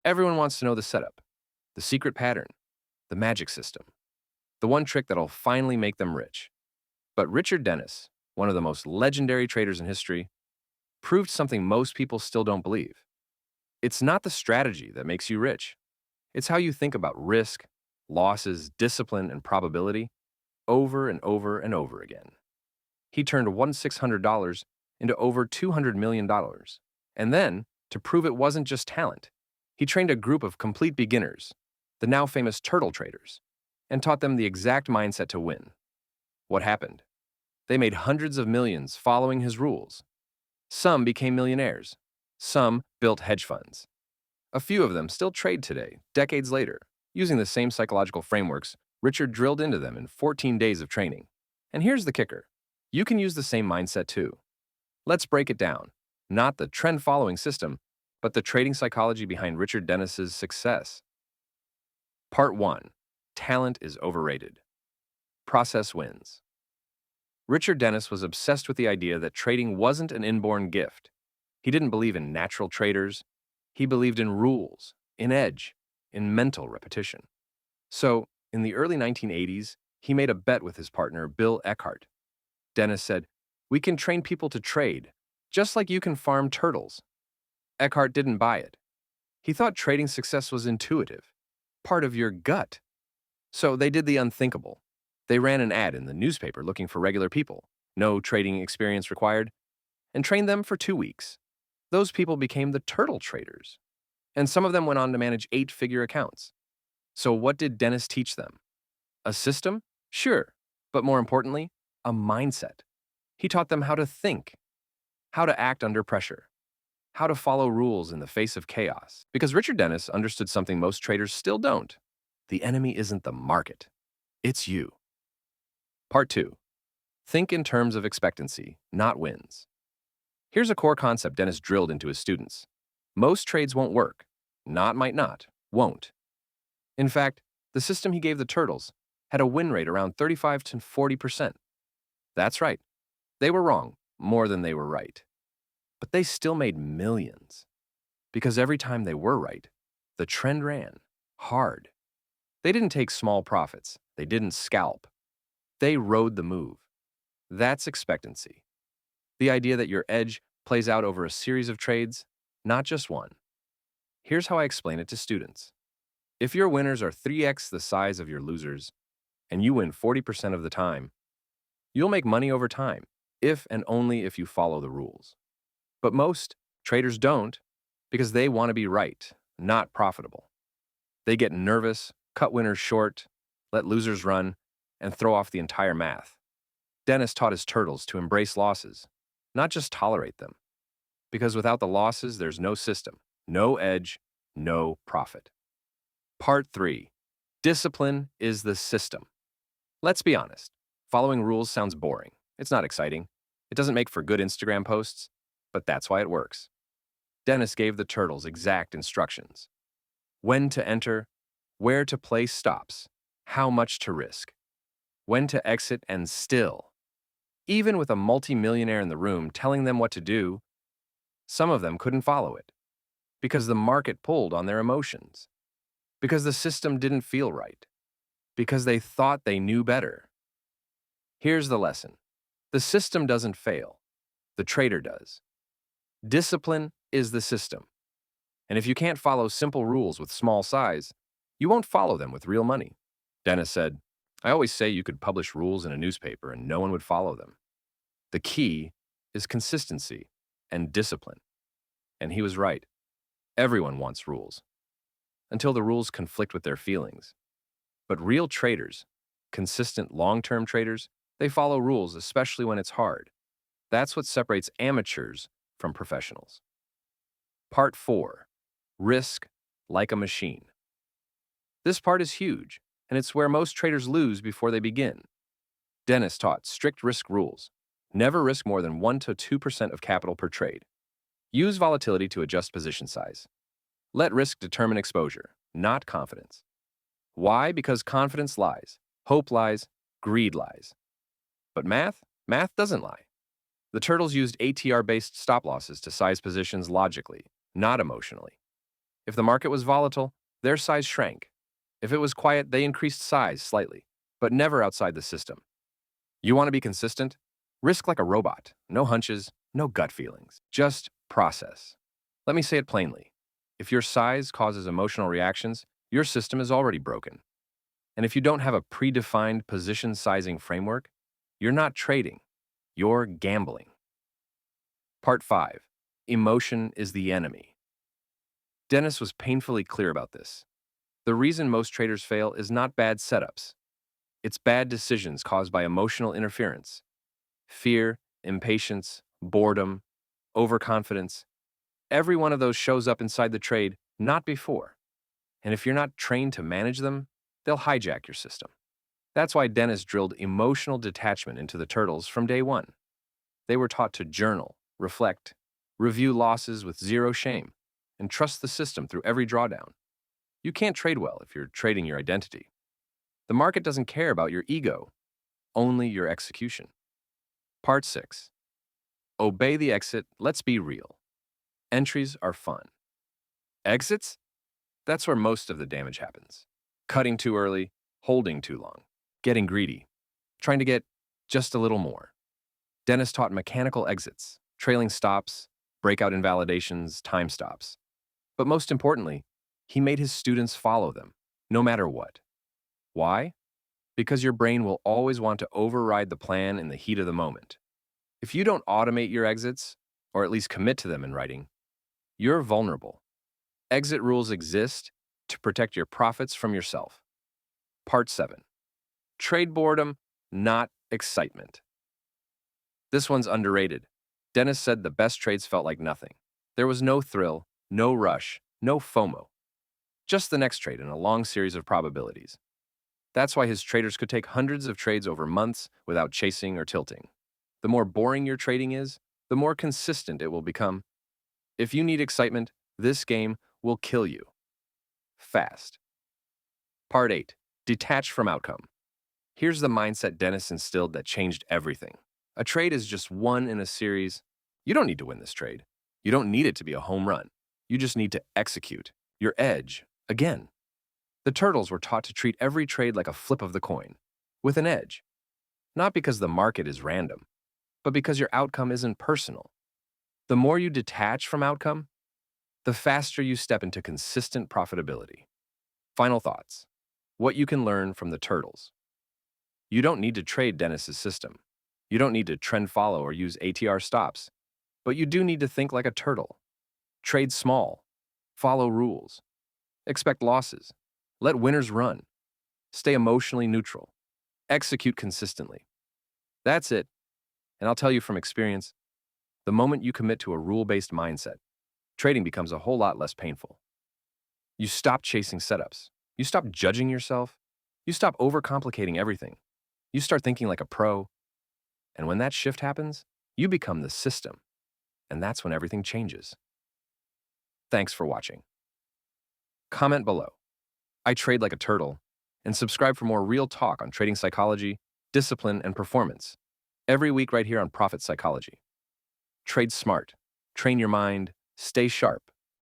Everyone wants to know the setup, the secret pattern, the magic system, the one trick that'll finally make them rich. But Richard Dennis, one of the most legendary traders in history, proved something most people still don't believe. It's not the strategy that makes you rich. It's how you think about risk, losses, discipline, and probability over and over and over again. He turned $1,600 into over $200 million. And then, to prove it wasn't just talent, he trained a group of complete beginners, the now famous turtle traders, and taught them the exact mindset to win. What happened? They made hundreds of millions following his rules. Some became millionaires. Some built hedge funds. A few of them still trade today, decades later, using the same psychological frameworks Richard drilled into them in 14 days of training. And here's the kicker. You can use the same mindset too. Let's break it down. Not the trend-following system, but the trading psychology behind Richard Dennis's success. Part 1. Talent is overrated. Process wins. Richard Dennis was obsessed with the idea that trading wasn't an inborn gift. He didn't believe in natural traders. He believed in rules, in edge, in mental repetition. So, in the early 1980s, he made a bet with his partner, Bill Eckhart. Dennis said, "We can train people to trade, just like you can farm turtles." Eckhart didn't buy it. He thought trading success was intuitive, part of your gut. So they did the unthinkable. They ran an ad in the newspaper looking for regular people, no trading experience required, and trained them for 2 weeks. Those people became the turtle traders, and some of them went on to manage 8-figure accounts. So what did Dennis teach them? A system? Sure, but more importantly, a mindset. He taught them how to think, how to act under pressure, how to follow rules in the face of chaos. Because Richard Dennis understood something most traders still don't. The enemy isn't the market. It's you. Part 2. Think in terms of expectancy, not wins. Here's a core concept Dennis drilled into his students. Most trades won't work. Not might not, won't. In fact, the system he gave the turtles had a win rate around 35 to 40%. That's right. They were wrong, more than they were right. But they still made millions. Because every time they were right, the trend ran hard. They didn't take small profits. They didn't scalp. They rode the move. That's expectancy. The idea that your edge plays out over a series of trades, not just one. Here's how I explain it to students. If your winners are 3x the size of your losers, and you win 40% of the time, you'll make money over time, if and only if you follow the rules. But most traders don't, because they want to be right, not profitable. They get nervous, cut winners short, let losers run, and throw off the entire math. Dennis taught his turtles to embrace losses, not just tolerate them. Because without the losses, there's no system, no edge, no profit. Part 3. Discipline is the system. Let's be honest. Following rules sounds boring. It's not exciting. It doesn't make for good Instagram posts, but that's why it works. Dennis gave the turtles exact instructions. When to enter, where to place stops, how much to risk, when to exit, and still. Even with a multi-millionaire in the room telling them what to do, some of them couldn't follow it. Because the market pulled on their emotions. Because the system didn't feel right. Because they thought they knew better. Here's the lesson. The system doesn't fail. The trader does. Discipline is the system. And if you can't follow simple rules with small size, you won't follow them with real money. Dennis said, "I always say you could publish rules in a newspaper and no one would follow them. The key is consistency and discipline." And he was right. Everyone wants rules, until the rules conflict with their feelings. But real traders, consistent long-term traders, they follow rules, especially when it's hard. That's what separates amateurs from professionals. Part 4. Risk like a machine. This part is huge, and it's where most traders lose before they begin. Dennis taught strict risk rules. Never risk more than 1 to 2% of capital per trade. Use volatility to adjust position size. Let risk determine exposure, not confidence. Why? Because confidence lies, hope lies, greed lies. But math doesn't lie. The turtles used ATR-based stop losses to size positions logically, not emotionally. If the market was volatile, their size shrank. If it was quiet, they increased size slightly, but never outside the system. You want to be consistent? Risk like a robot. No hunches, no gut feelings. Just process. Let me say it plainly. If your size causes emotional reactions, your system is already broken. And if you don't have a predefined position sizing framework, you're not trading, you're gambling. Part 5. Emotion is the enemy. Dennis was painfully clear about this. The reason most traders fail is not bad setups. It's bad decisions caused by emotional interference. Fear, impatience, boredom, overconfidence. Every one of those shows up inside the trade, not before. And if you're not trained to manage them, they'll hijack your system. That's why Dennis drilled emotional detachment into the turtles from day one. They were taught to journal, reflect, review losses with zero shame, and trust the system through every drawdown. You can't trade well if you're trading your identity. The market doesn't care about your ego, only your execution. Part 6. Obey the exit, let's be real. Entries are fun. Exits? That's where most of the damage happens. Cutting too early, holding too long, getting greedy, trying to get just a little more. Dennis taught mechanical exits, trailing stops, breakout invalidations, time stops. But most importantly, he made his students follow them, no matter what. Why? Because your brain will always want to override the plan in the heat of the moment. If you don't automate your exits, or at least commit to them in writing, you're vulnerable. Exit rules exist to protect your profits from yourself. Part 7. Trade boredom, not excitement. This one's underrated. Dennis said the best trades felt like nothing. There was no thrill, no rush, no FOMO. Just the next trade in a long series of probabilities. That's why his traders could take hundreds of trades over months without chasing or tilting. The more boring your trading is, the more consistent it will become. If you need excitement, this game will kill you. Fast. Part 8. Detach from outcome. Here's the mindset Dennis instilled that changed everything. A trade is just one in a series. You don't need to win this trade. You don't need it to be a home run. You just need to execute your edge again. The turtles were taught to treat every trade like a flip of the coin, with an edge. Not because the market is random, but because your outcome isn't personal. The more you detach from outcome, the faster you step into consistent profitability. Final thoughts. What you can learn from the turtles. You don't need to trade Dennis's system. You don't need to trend follow or use ATR stops. But you do need to think like a turtle. Trade small. Follow rules. Expect losses. Let winners run. Stay emotionally neutral. Execute consistently. That's it. And I'll tell you from experience, the moment you commit to a rule-based mindset, trading becomes a whole lot less painful. You stop chasing setups. You stop judging yourself. You stop overcomplicating everything. You start thinking like a pro. And when that shift happens, you become the system. And that's when everything changes. Thanks for watching. Comment below. I trade like a turtle. And subscribe for more real talk on trading psychology, discipline, and performance. Every week right here on Profit Psychology. Trade smart. Train your mind. Stay sharp.